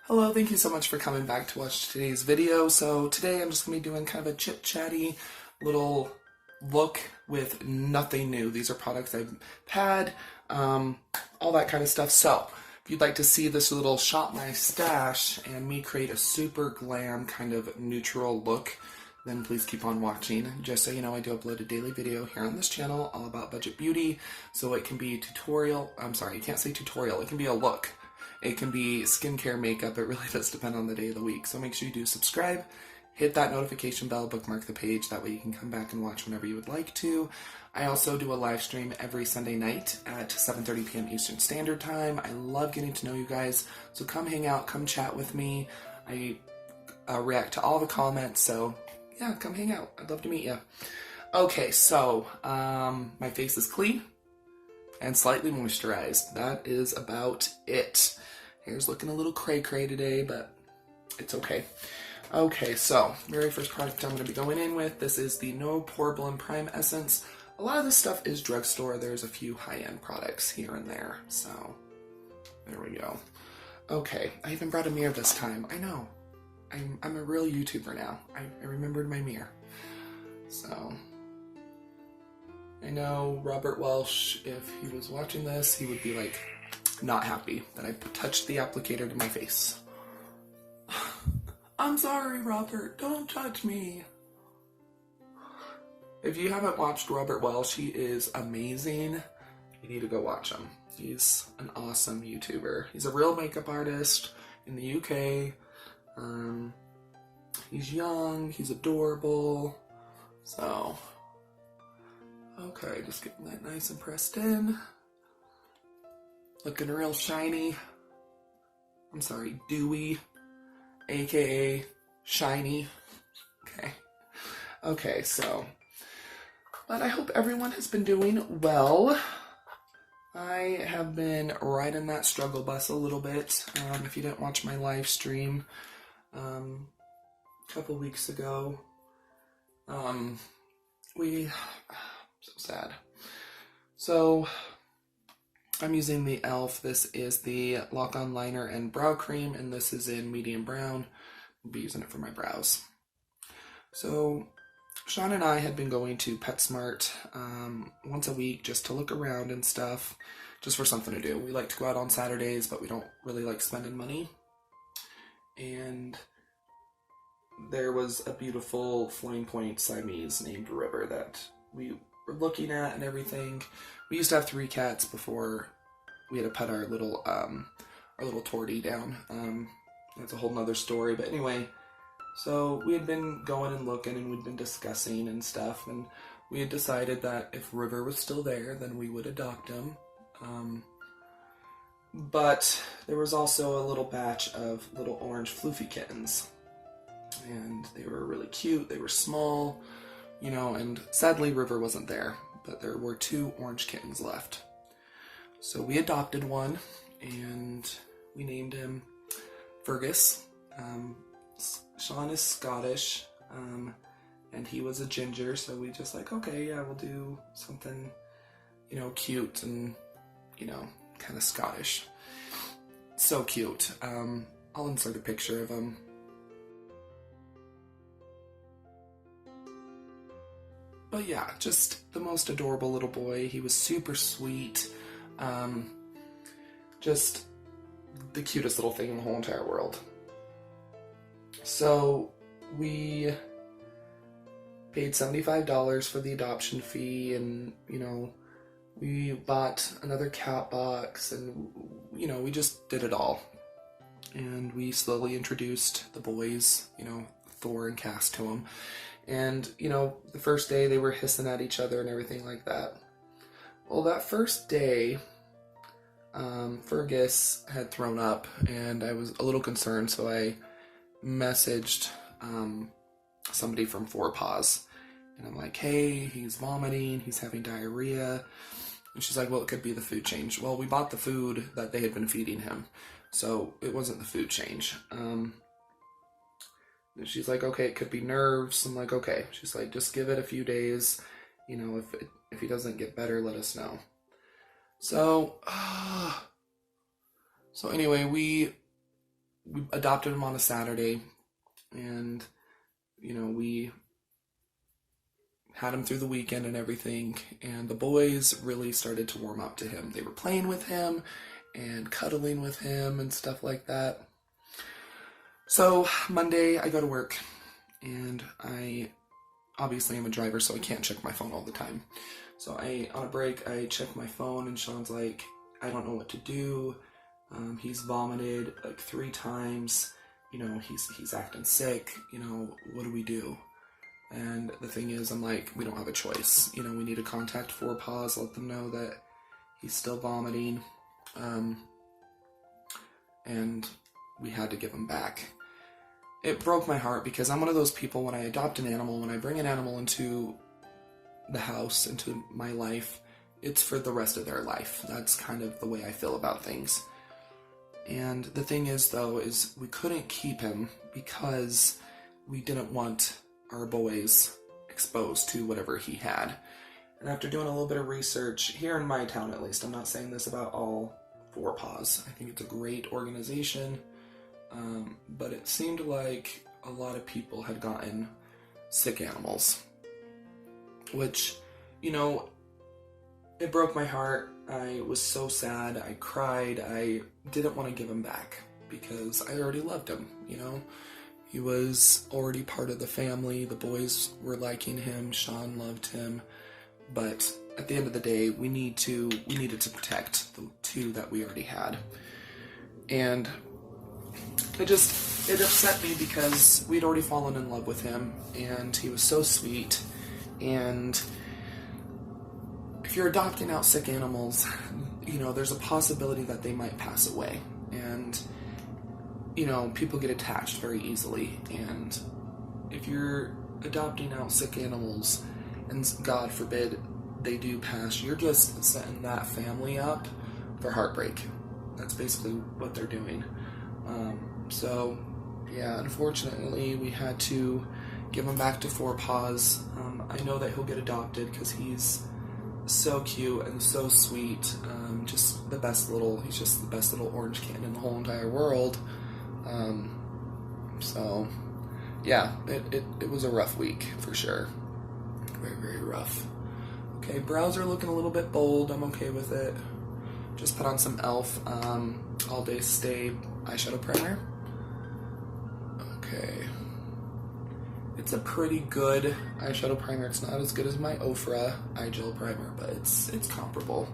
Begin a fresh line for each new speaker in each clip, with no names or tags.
Hello, thank you so much for coming back to watch today's video. So today I'm just going to be doing kind of a chit-chatty little look with nothing new. These are products I've had, all that kind of stuff. So if you'd like to see this little shop my stash and me create a super glam kind of neutral look, then please keep on watching. Just so you know, I do upload a daily video here on this channel all about budget beauty. So it can be a tutorial, I'm sorry, you can't say tutorial, it can be a look. It can be skincare, makeup, it really does depend on the day of the week. So make sure you do subscribe, hit that notification bell, bookmark the page, that way you can come back and watch whenever you would like to. I also do a live stream every Sunday night at 7:30 p.m. Eastern Standard Time. I love getting to know you guys, so come hang out, come chat with me. I react to all the comments, so yeah, come hang out. I'd love to meet you. Okay, so my face is clean and slightly moisturized. That is about it. Hair's looking a little cray-cray today, but it's okay. Okay, so very first product I'm going to be going in with, this is the No Pore Blem Prime Essence. A lot of this stuff is drugstore. There's a few high-end products here and there, so there we go. Okay, I even brought a mirror this time. I know. I'm a real YouTuber now. I remembered my mirror. So I know Robert Welsh, if he was watching this, he would be like not happy that I touched the applicator to my face. I'm sorry, Robert, don't touch me. If you haven't watched Robert Welsh, he is amazing. You need to go watch him. He's an awesome YouTuber. He's a real makeup artist in the UK. He's young, he's adorable. So, okay, just getting that nice and pressed in. Looking real shiny. I'm sorry, dewy, aka shiny. Okay. Okay, so, but I hope everyone has been doing well. I have been riding that struggle bus a little bit. If you didn't watch my live stream a couple weeks ago, so sad. So I'm using the e.l.f. This is the Lock-On Liner and Brow Cream, and this is in medium brown. I'll be using it for my brows. So Sean and I had been going to PetSmart once a week just to look around and stuff, just for something to do. We like to go out on Saturdays, but we don't really like spending money. And there was a beautiful Flame Point Siamese named River that we were looking at and everything. We used to have 3 cats before we had to put our little tortie down. That's a whole nother story, but anyway, so we had been going and looking and we'd been discussing and stuff, and we had decided that if River was still there, then we would adopt him. But there was also a little batch of little orange floofy kittens, and they were really cute, they were small, you know, and sadly River wasn't there, but there were 2 orange kittens left. So we adopted one, and we named him Fergus. Sean is Scottish, and he was a ginger, so we just like, okay, yeah, we'll do something, you know, cute and, you know, kind of Scottish. So cute. I'll insert a picture of him. But yeah, just the most adorable little boy. He was super sweet. Just the cutest little thing in the whole entire world. So we paid $75 for the adoption fee, and, you know, we bought another cat box, and, you know, we just did it all. And we slowly introduced the boys, you know, Thor and Cass, to him. And, you know, the first day they were hissing at each other and everything like that. Well, that first day, Fergus had thrown up, and I was a little concerned, so I messaged somebody from 4paws, and I'm like, hey, he's vomiting, he's having diarrhea. And she's like, well, it could be the food change. Well, we bought the food that they had been feeding him, so it wasn't the food change. And she's like, okay, it could be nerves. I'm like, okay. She's like, just give it a few days. You know, if he doesn't get better, let us know. So anyway, we we adopted him on a Saturday, and, you know, we had him through the weekend and everything, and the boys really started to warm up to him. They were playing with him and cuddling with him and stuff like that. So Monday I go to work, and I obviously am a driver, so I can't check my phone all the time. So on a break, I check my phone, and Sean's like, I don't know what to do. He's vomited like 3 times. You know, he's acting sick. You know, what do we do? And the thing is, I'm like, we don't have a choice. You know, we need to contact Four Paws, let them know that he's still vomiting. And we had to give him back. It broke my heart because I'm one of those people, when I adopt an animal, when I bring an animal into the house, into my life, it's for the rest of their life. That's kind of the way I feel about things. And the thing is, though, is we couldn't keep him because we didn't want our boys exposed to whatever he had. And after doing a little bit of research, here in my town at least, I'm not saying this about all Four Paws, I think it's a great organization, but it seemed like a lot of people had gotten sick animals, which, you know, it broke my heart. I was so sad. I cried. I didn't want to give him back because I already loved him, you know? He was already part of the family. The boys were liking him. Sean loved him. But at the end of the day, we needed to protect the 2 that we already had. And it upset me because we'd already fallen in love with him, and he was so sweet. And if you're adopting out sick animals, you know, there's a possibility that they might pass away. And, you know, people get attached very easily. And if you're adopting out sick animals, and God forbid they do pass, you're just setting that family up for heartbreak. That's basically what they're doing. So, yeah, unfortunately, we had to give him back to Four Paws. I know that he'll get adopted because he's so cute and so sweet. He's just the best little orange kitten in the whole entire world. So, yeah, it was a rough week for sure. Very, very rough. Okay, brows are looking a little bit bold. I'm okay with it. Just put on some e.l.f. All Day Stay eyeshadow primer. Okay. It's a pretty good eyeshadow primer. It's not as good as my Ofra eye gel primer, but it's comparable.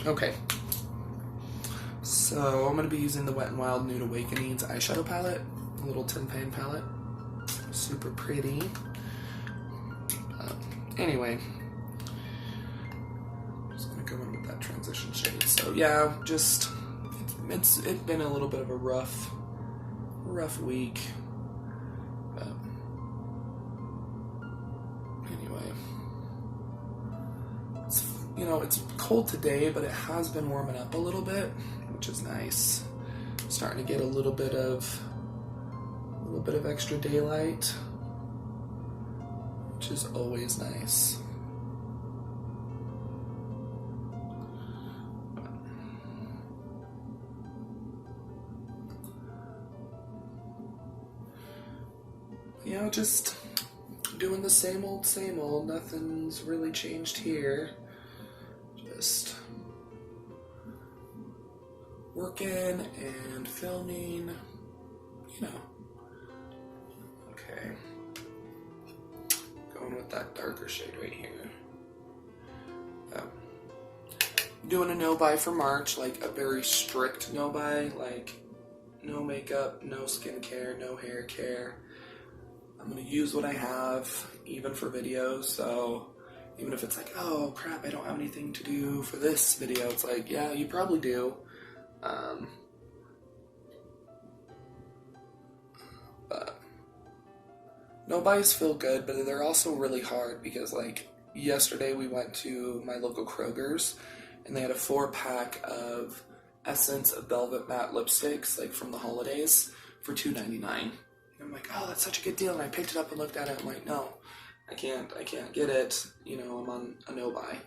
Okay. So I'm going to be using the Wet n Wild Nude Awakening's eyeshadow palette. A little 10-pan palette. Super pretty. Anyway. I'm just going to go in with that transition shade. So yeah, just it's been a little bit of a rough week. Anyway, it's cold today, but it has been warming up a little bit, which is nice. Starting to get a little bit of extra daylight, which is always nice. Just doing the same old, nothing's really changed here. Just working and filming, Okay. Going with that darker shade right here. Doing a no-buy for March, like a very strict no-buy, like no makeup, no skincare, no hair care. I'm going to use what I have, even for videos, so even if it's like, oh crap, I don't have anything to do for this video, it's like, yeah, you probably do. But no buys feel good, but they're also really hard because, like, yesterday we went to my local Kroger's and they had a 4-pack of Essence Velvet Matte lipsticks, like from the holidays, for $2.99. I'm like, oh, that's such a good deal. And I picked it up and looked at it. I'm like, no, I can't get it. I'm on a no-buy.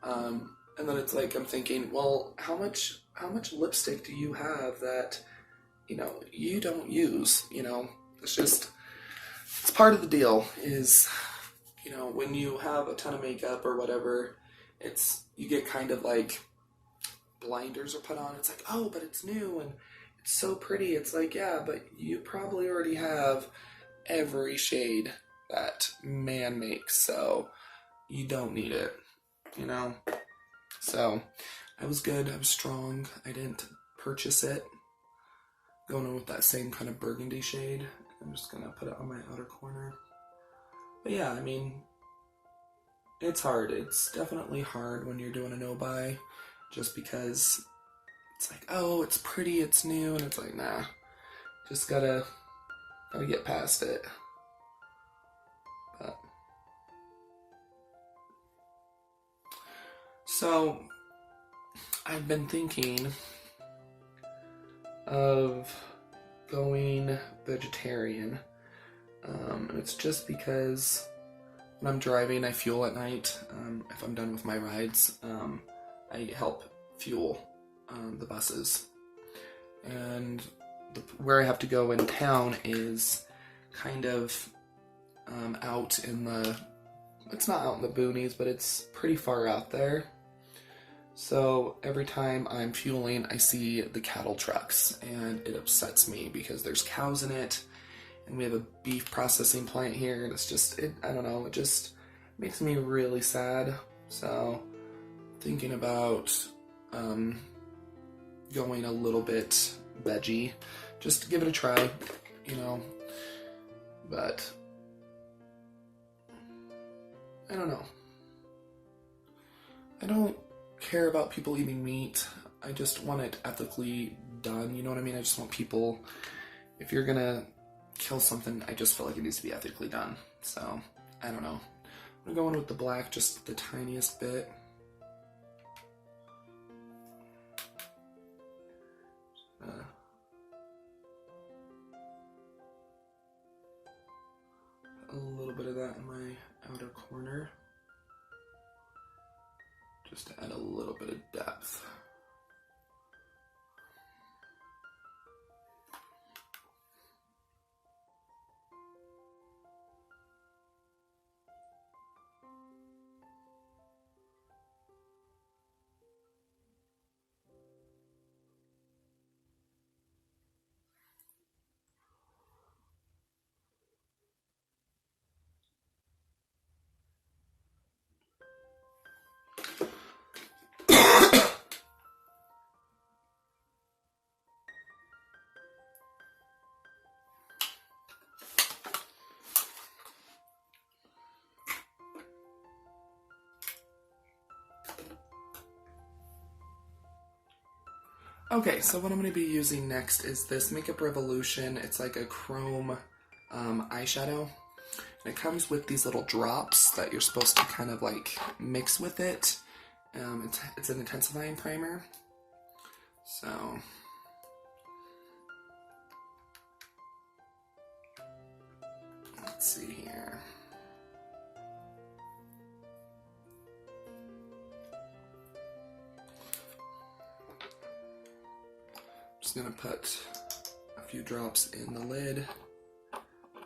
And then it's like, I'm thinking, well, how much lipstick do you have that you know, you don't use, you know. It's just, it's part of the deal is, you know, when you have a ton of makeup or whatever, it's, you get kind of like blinders are put on. It's like, oh, but it's new and it's so pretty. It's like, yeah, but you probably already have every shade that man makes, so you don't need it, you know? So I was good, I was strong. I didn't purchase it. Going on with that same kind of burgundy shade. I'm just gonna put it on my outer corner. But yeah, I mean, it's hard. It's definitely hard when you're doing a no-buy, just because it's like, oh, it's pretty, it's new, and it's like, nah, just gotta get past it. But so I've been thinking of going vegetarian, and it's just because when I'm driving, I fuel at night. If I'm done with my rides, I help fuel the buses, and where I have to go in town is kind of out in the, it's not out in the boonies, but it's pretty far out there. So every time I'm fueling, I see the cattle trucks, and it upsets me because there's cows in it, and we have a beef processing plant here, and it's just, I don't know, it just makes me really sad. So thinking about going a little bit veggie, just to give it a try, you know, but I don't know. I don't care about people eating meat. I just want it ethically done, you know what I mean? I just want people, if you're gonna kill something, I just feel like it needs to be ethically done. So, I don't know. I'm going with the black, just the tiniest bit. A little bit of that in my outer corner, just to add a little bit of depth. Okay, so what I'm going to be using next is this Makeup Revolution. It's like a chrome eyeshadow. And it comes with these little drops that you're supposed to kind of like mix with it. It's an intensifying primer. So let's see here. Just gonna put a few drops in the lid,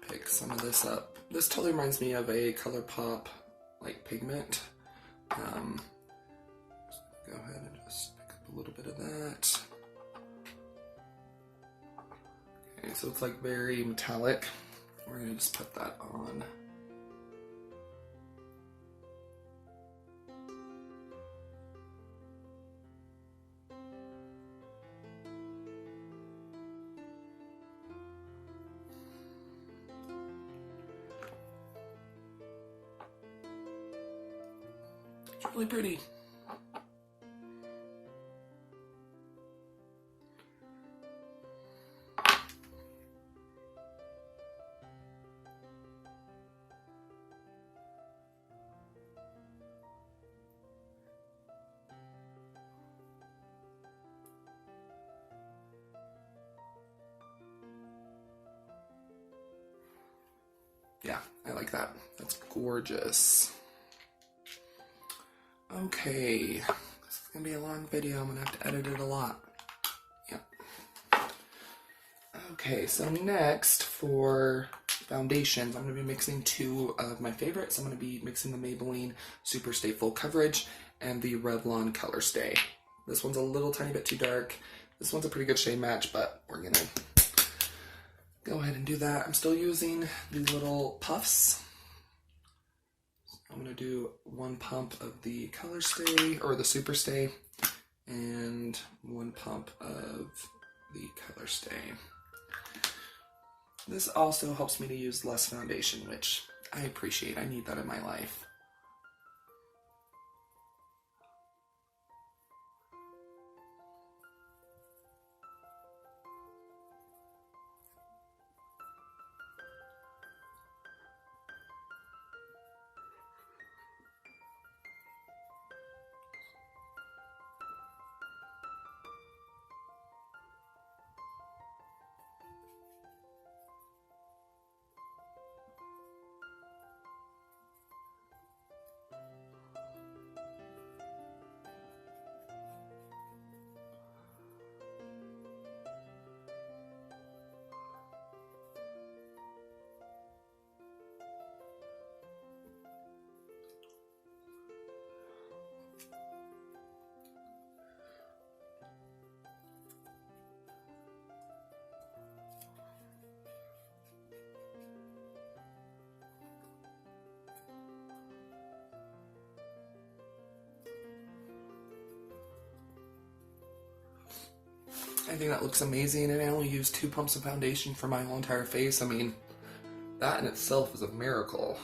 pick some of this up. This totally reminds me of a ColourPop like pigment. Go ahead and just pick up a little bit of that. Okay, so it's like very metallic. We're gonna just put that on. Really pretty. Yeah, I like that. That's gorgeous. Okay, this is gonna be a long video. I'm gonna have to edit it a lot. Yeah. Okay, so next for foundations, I'm going to be mixing two of my favorites. I'm going to be mixing the Maybelline Superstay Full Coverage and the Revlon Colorstay. This one's a little tiny bit too dark. This one's a pretty good shade match, but we're going to go ahead and do that. I'm still using these little puffs. I'm going to do one pump of the Colorstay, or the Superstay, and one pump of the Colorstay. This also helps me to use less foundation, which I appreciate. I need that in my life. I think that looks amazing, and I only used 2 pumps of foundation for my whole entire face. I mean, that in itself is a miracle.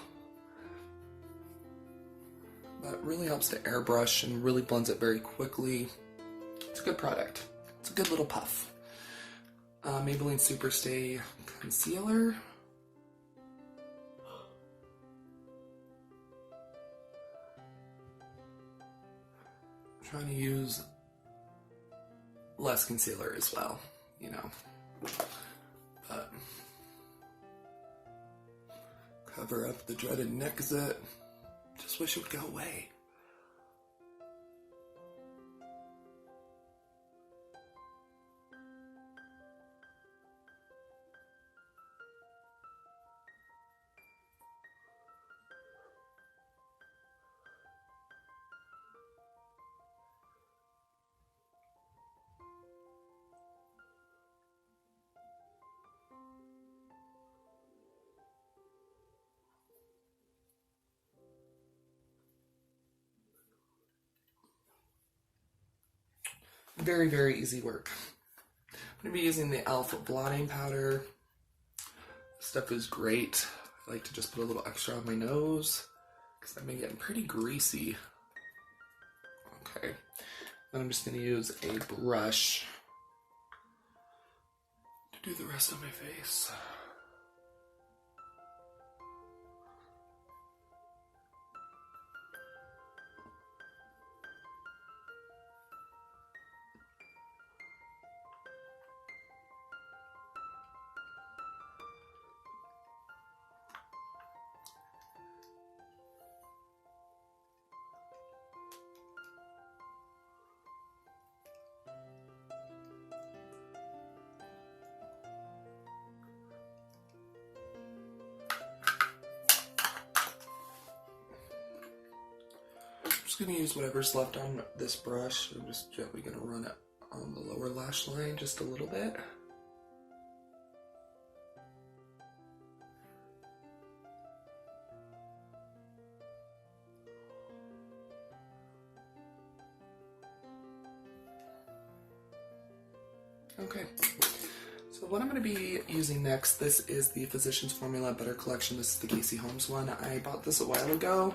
But it really helps to airbrush and really blends it very quickly. It's a good product. It's a good little puff. Maybelline Superstay Concealer. I'm trying to use less concealer as well, you know, but cover up the dreaded neck zit. Just wish it would go away. Very, very easy work. I'm going to be using the e.l.f. Blotting Powder. This stuff is great. I like to just put a little extra on my nose because I've been getting pretty greasy. Okay. Then I'm just going to use a brush to do the rest of my face. I'm just going to use whatever's left on this brush. I'm just gently going to run it on the lower lash line just a little bit. Okay, so what I'm going to be using next, this is the Physicians Formula Butter Collection. This is the Casey Holmes one. I bought this a while ago,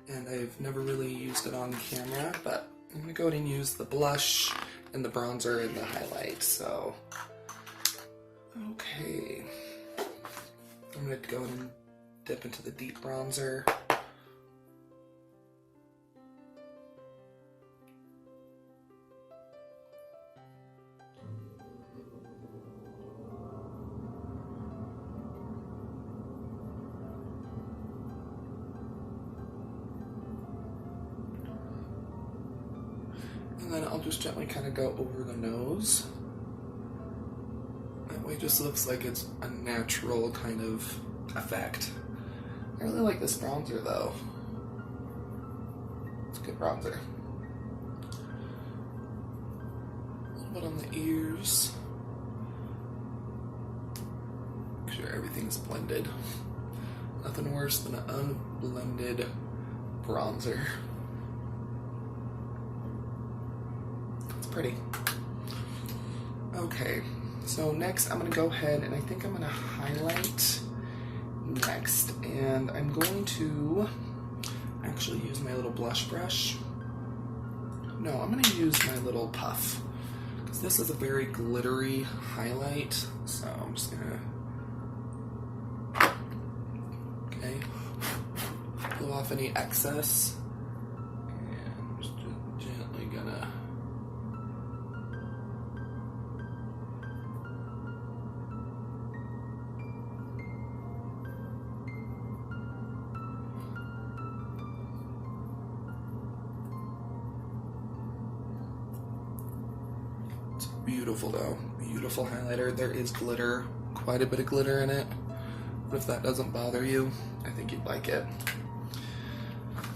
and I've never really used it on camera, but I'm going to go ahead and use the blush and the bronzer and the highlight. So, okay, I'm going to go ahead and dip into the deep bronzer. And then I'll just gently kind of go over the nose. That way just looks like it's a natural kind of effect. I really like this bronzer though. It's a good bronzer. A little bit on the ears. Make sure everything's blended. Nothing worse than an unblended bronzer. It's pretty. Okay, so next I'm gonna go ahead and I think I'm gonna highlight next. And I'm going to actually use my little blush brush. No, I'm gonna use my little puff. Because this is a very glittery highlight. So I'm just gonna pull off any excess, and I'm just gently gonna it's beautiful though, beautiful highlighter. There is glitter, quite a bit of glitter in it, but if that doesn't bother you, I think you'd like it.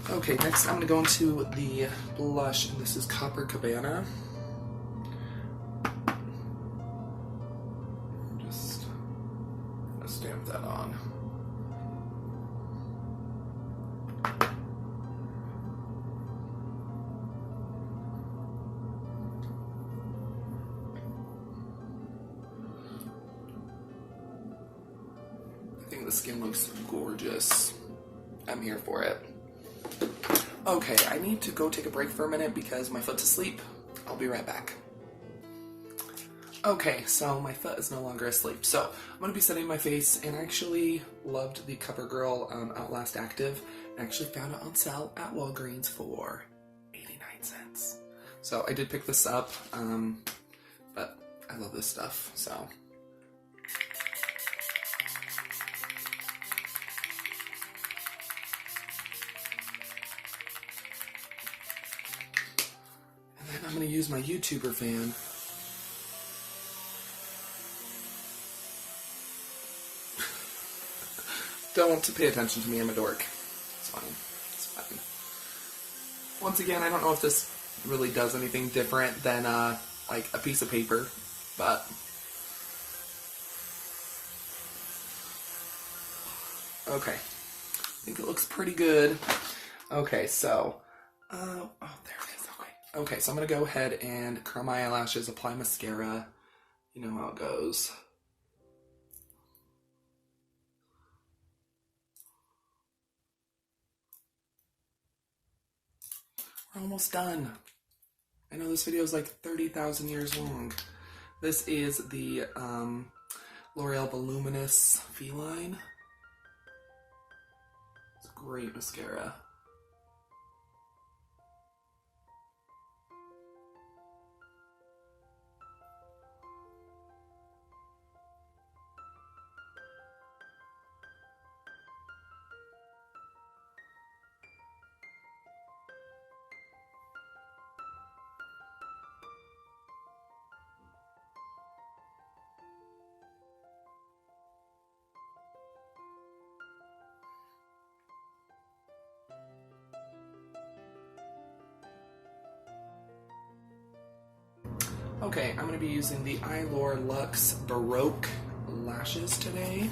Okay, next I'm going to go into the blush, and this is Copacabana. Just gonna stamp that on. I think the skin looks gorgeous. I'm here for it. Okay, I need to go take a break for a minute because my foot's asleep. I'll be right back. Okay, so my foot is no longer asleep. So I'm going to be setting my face, and I actually loved the CoverGirl Outlast Active. I actually found it on sale at Walgreens for 89 cents. So I did pick this up, but I love this stuff, so. I'm going to use my YouTuber fan. Don't pay attention to me, I'm a dork. It's fine. It's fine. Once again, I don't know if this really does anything different than like a piece of paper, but okay. I think it looks pretty good. Okay, so oh, there it is. Okay, so I'm going to go ahead and curl my eyelashes, apply mascara. You know how it goes. We're almost done. I know this video is like 30,000 years long. This is the L'Oreal Voluminous Feline. It's a great mascara. Okay, I'm going to be using the Eyelure Luxe Baroque lashes today.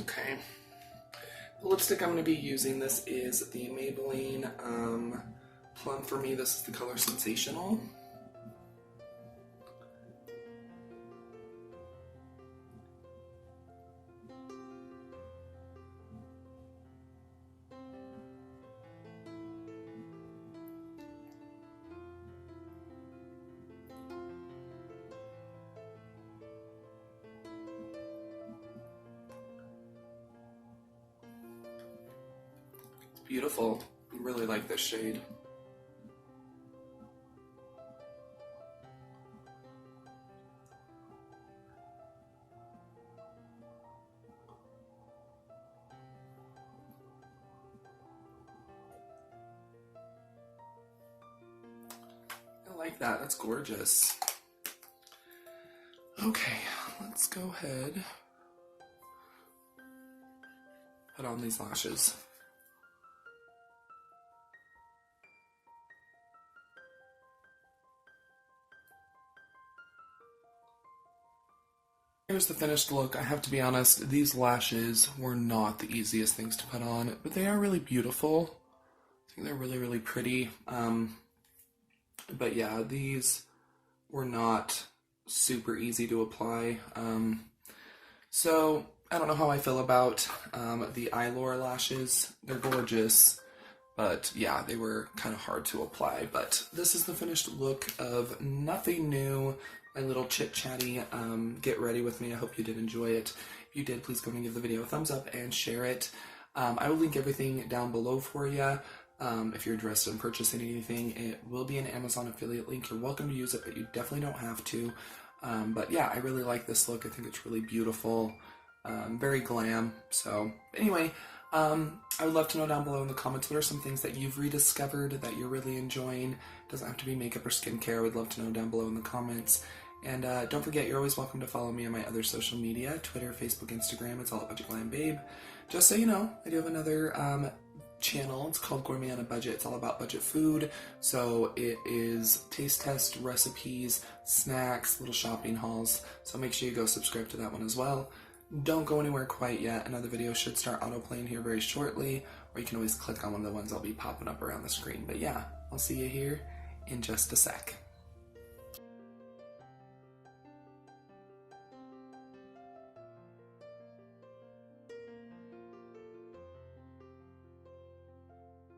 Okay. The lipstick I'm going to be using, this is the Maybelline Plum for me. This is the Colorsensational. Beautiful. I really like this shade. that. That's gorgeous. Okay, let's go ahead. Put on these lashes. Here's the finished look. I have to be honest, these lashes were not the easiest things to put on, but they are really beautiful. I think they're really, really pretty. But yeah, these were not super easy to apply. So I don't know how I feel about the Eyelure lashes. They're gorgeous, but yeah, they were kind of hard to apply. But this is the finished look of Nothing New, my little chit-chatty get ready with me. I hope you did enjoy it. If you did, please go and give the video a thumbs up and share it. I will link everything down below for you. If you're interested in purchasing anything, it will be an Amazon affiliate link. You're welcome to use it, but you definitely don't have to. But yeah, I really like this look. I think it's really beautiful. Very glam. So anyway, I would love to know down below in the comments what are some things that you've rediscovered that you're really enjoying. It doesn't have to be makeup or skincare. I would love to know down below in the comments. And don't forget, you're always welcome to follow me on my other social media, Twitter, Facebook, Instagram. It's all at Budget Glam Babe. Just so you know, I do have another channel. It's called Gourmet on a Budget. It's all about budget food. So it is taste test, recipes, snacks, little shopping hauls. So make sure you go subscribe to that one as well. Don't go anywhere quite yet. Another video should start autoplaying here very shortly, or you can always click on one of the ones I'll be popping up around the screen. But yeah, I'll see you here in just a sec.